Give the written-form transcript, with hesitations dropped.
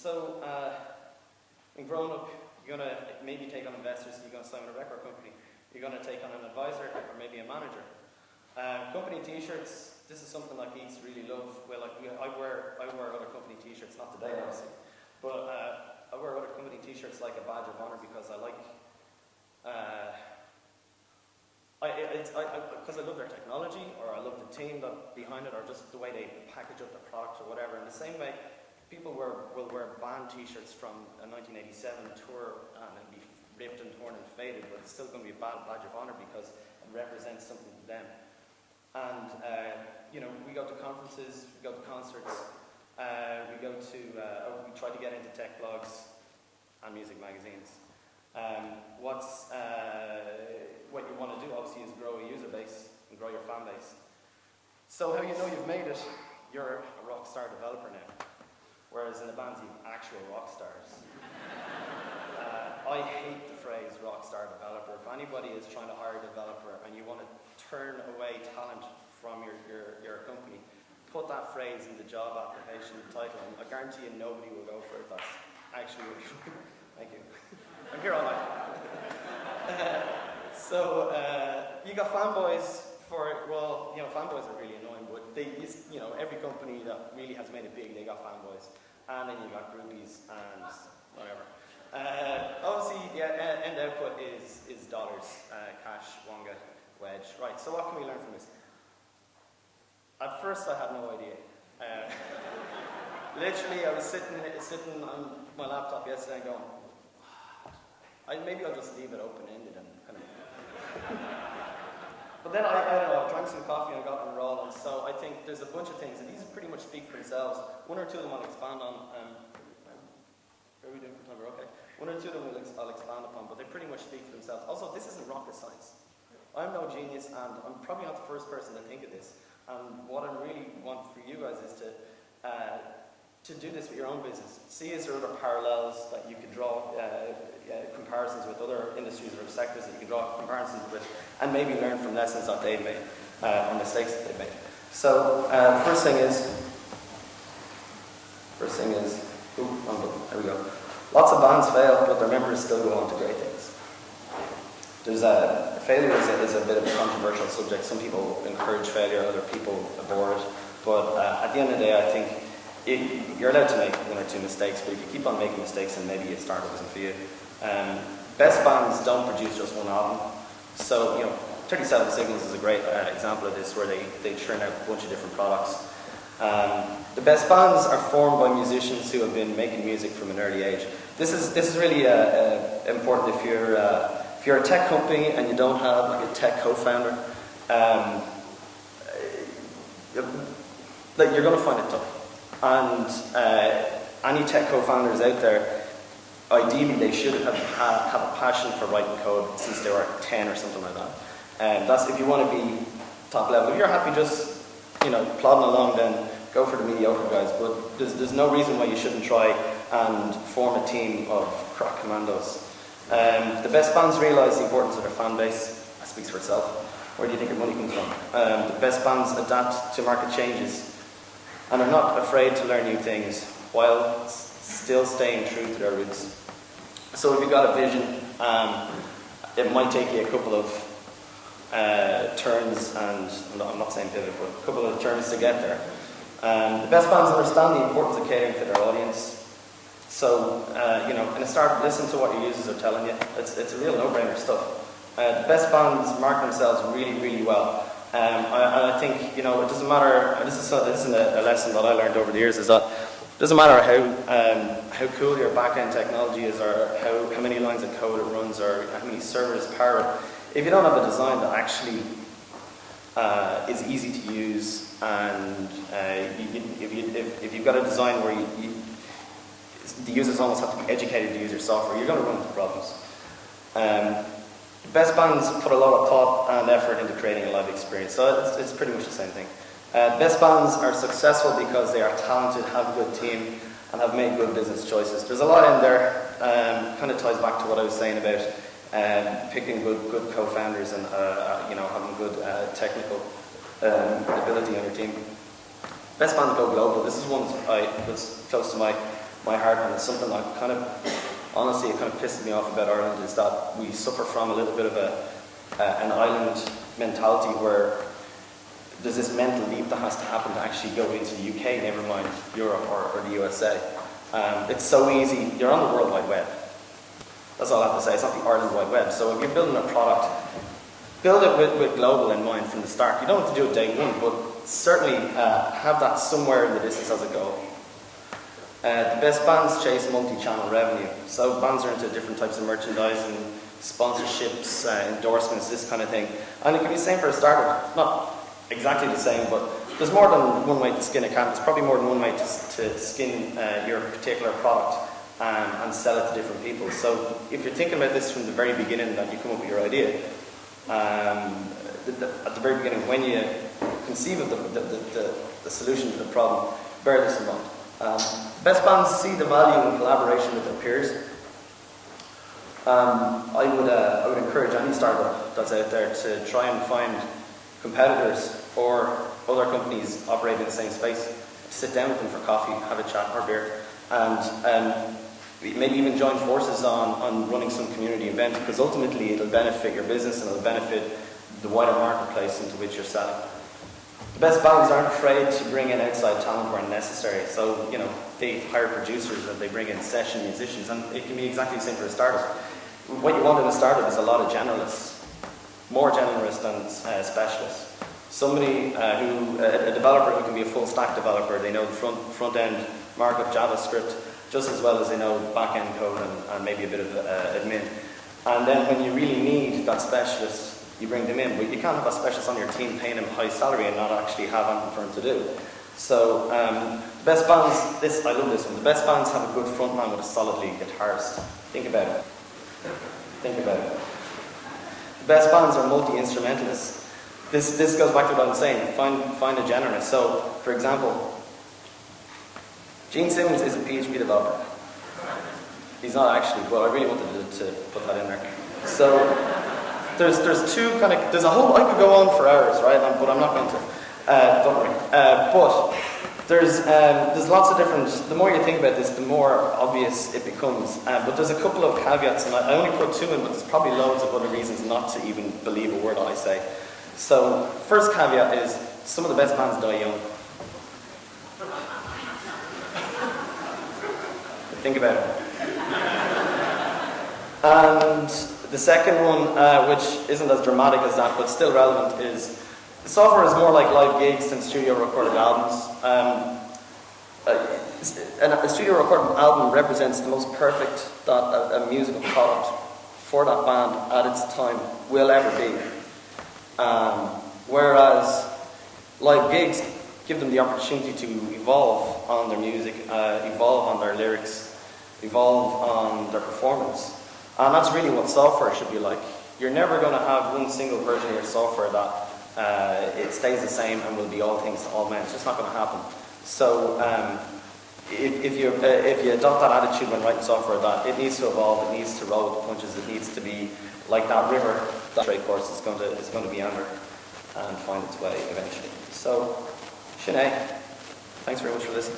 So, in growing up, you're going to maybe take on investors, you're going to sign with a record company, you're going to take on an advisor or maybe a manager. Company t-shirts, this is something that geeks really love. Well, like I wear other company t-shirts, not today obviously, but I wear other company t-shirts like a badge of honor because I like, because I love their technology, or I love the team behind it, or just the way they package up the product or whatever. In the same way, people will wear band t-shirts from a 1987 tour and it'll be ripped and torn and faded, but it's still going to be a badge of honor because it represents something to them. And, we go to conferences, we go to concerts, we try to get into tech blogs and music magazines. What you want to do, obviously, is grow a user base and grow your fan base. So how you know you've made it? You're a rock star developer now. Whereas in the bands, you've actual rock stars. I hate the phrase rock star developer. If anybody is trying to hire a developer and you want to turn away talent from your company, put that phrase in the job application title, and I guarantee you nobody will go for it. That's actually what you. Thank you. I'm here all night. So you got fanboys fanboys are really annoying, but every company that really has made it big, they got fanboys, and then you got groupies and whatever. Obviously, the end output is dollars, cash, wonga, wedge. Right. So what can we learn from this? At first, I had no idea. Literally, I was sitting on my laptop yesterday, going, maybe I'll just leave it open-ended and kind of. But then I drank some coffee and I got on rolling. So I think there's a bunch of things, and these pretty much speak for themselves. One or two of them I'll expand on. How are we doing for time? We're okay. One or two of them I'll expand upon, but they pretty much speak for themselves. Also, this isn't rocket science. I'm no genius, and I'm probably not the first person to think of this. And what I really want for you guys is to do this with your own business. See, is there other parallels that you could draw, comparisons with other industries or sectors that you can draw comparisons with, and maybe learn from lessons that they've made, or mistakes that they've made. So, first thing is, there we go. Lots of bands fail, but their members still go on to great things. Failure is a bit of a controversial subject. Some people encourage failure, other people abhor it. But at the end of the day, I think you're allowed to make one or two mistakes, but if you keep on making mistakes, then maybe a startup isn't for you. Best bands don't produce just one album. So, 37 Signals is a great example of this, where they churn out a bunch of different products. The best bands are formed by musicians who have been making music from an early age. This is really important if you're a tech company and you don't have like a tech co-founder. You're going to find it tough. And any tech co-founders out there, ideally they should have a passion for writing code since they were 10 or something like that. That's if you want to be top level. If you're happy just plodding along, then go for the mediocre guys. But there's no reason why you shouldn't try and form a team of crack commandos. The best bands realise the importance of their fan base. That speaks for itself. Where do you think your money comes from? The best bands adapt to market changes and are not afraid to learn new things while still staying true to their roots. So if you've got a vision, it might take you a couple of turns, and I'm not saying pivot, but a couple of turns to get there. The best bands understand the importance of catering to their audience. So, in a start, listen to what your users are telling you. It's a real no-brainer stuff. The best bands market themselves really, really well. I think, it doesn't matter, this is a lesson that I learned over the years, is that it doesn't matter how cool your back-end technology is, or how many lines of code it runs, or how many servers power it. If you don't have a design that actually is easy to use, and if you've got a design where the users almost have to be educated to use your software, you're going to run into problems. The best bands put a lot of thought and effort into creating a live experience, so it's pretty much the same thing. Best bands are successful because they are talented, have a good team, and have made good business choices. There's a lot in there, kind of ties back to what I was saying about picking good co-founders and having good technical ability on your team. Best bands go global. This is one that's close to my my heart, and it's something that kind of, honestly, it kind of pisses me off about Ireland, is that we suffer from a little bit of an island mentality where there's this mental leap that has to happen to actually go into the UK, never mind Europe or the USA. It's so easy. You're on the World Wide Web. That's all I have to say. It's not the Ireland Wide Web. So if you're building a product, build it with global in mind from the start. You don't have to do it day one, but certainly have that somewhere in the distance as a goal. The best bands chase multi-channel revenue. So bands are into different types of merchandising, sponsorships, endorsements, this kind of thing. And it can be the same for a startup. Not exactly the same, but there's more than one way to skin a cat. There's probably more than one way to skin your particular product and sell it to different people. So if you're thinking about this from the very beginning, that you come up with your idea, at the very beginning, when you conceive of the solution to the problem, bear this in mind. Best bands see the value in collaboration with their peers. I would encourage any startup that's out there to try and find competitors or other companies operating in the same space. Sit down with them for coffee, have a chat or beer, and maybe even join forces on running some community event, because ultimately it'll benefit your business and it'll benefit the wider marketplace into which you're selling. The best bands aren't afraid to bring in outside talent where necessary. So, they hire producers and they bring in session musicians, and it can be exactly the same for a startup. What you want in a startup is a lot of generalists, more generalists than specialists. Somebody a developer who can be a full stack developer. They know the front end markup, JavaScript, just as well as they know back end code and maybe a bit of admin. And then when you really need that specialist, you bring them in, but you can't have a specialist on your team paying him a high salary and not actually have anything for him to do. So the best bands, I love this one, the best bands have a good frontman with a solid lead guitarist. Think about it. Think about it. The best bands are multi-instrumentalists. This goes back to what I'm saying, find a generalist. So, for example, Gene Simmons is a PHP developer. He's not actually, but I really wanted to put that in there. So, there's a whole, I could go on for hours, right? But I'm not going to. Don't worry. But there's lots of different. The more you think about this, the more obvious it becomes. But there's a couple of caveats, and I only put two in, but there's probably loads of other reasons not to even believe a word I say. So, first caveat is some of the best bands die young. Think about it. And the second one, which isn't as dramatic as that, but still relevant, is software is more like live gigs than studio recorded albums. A studio recorded album represents the most perfect that a musical product for that band at its time will ever be. Whereas live gigs give them the opportunity to evolve on their music, evolve on their lyrics, evolve on their performance. And that's really what software should be like. You're never going to have one single version of your software that it stays the same and will be all things to all men. It's just not going to happen. So if you adopt that attitude when writing software, that it needs to evolve, it needs to roll with the punches, it needs to be like that river. That straight course is going to meander and find its way eventually. So, Sinead, thanks very much for listening.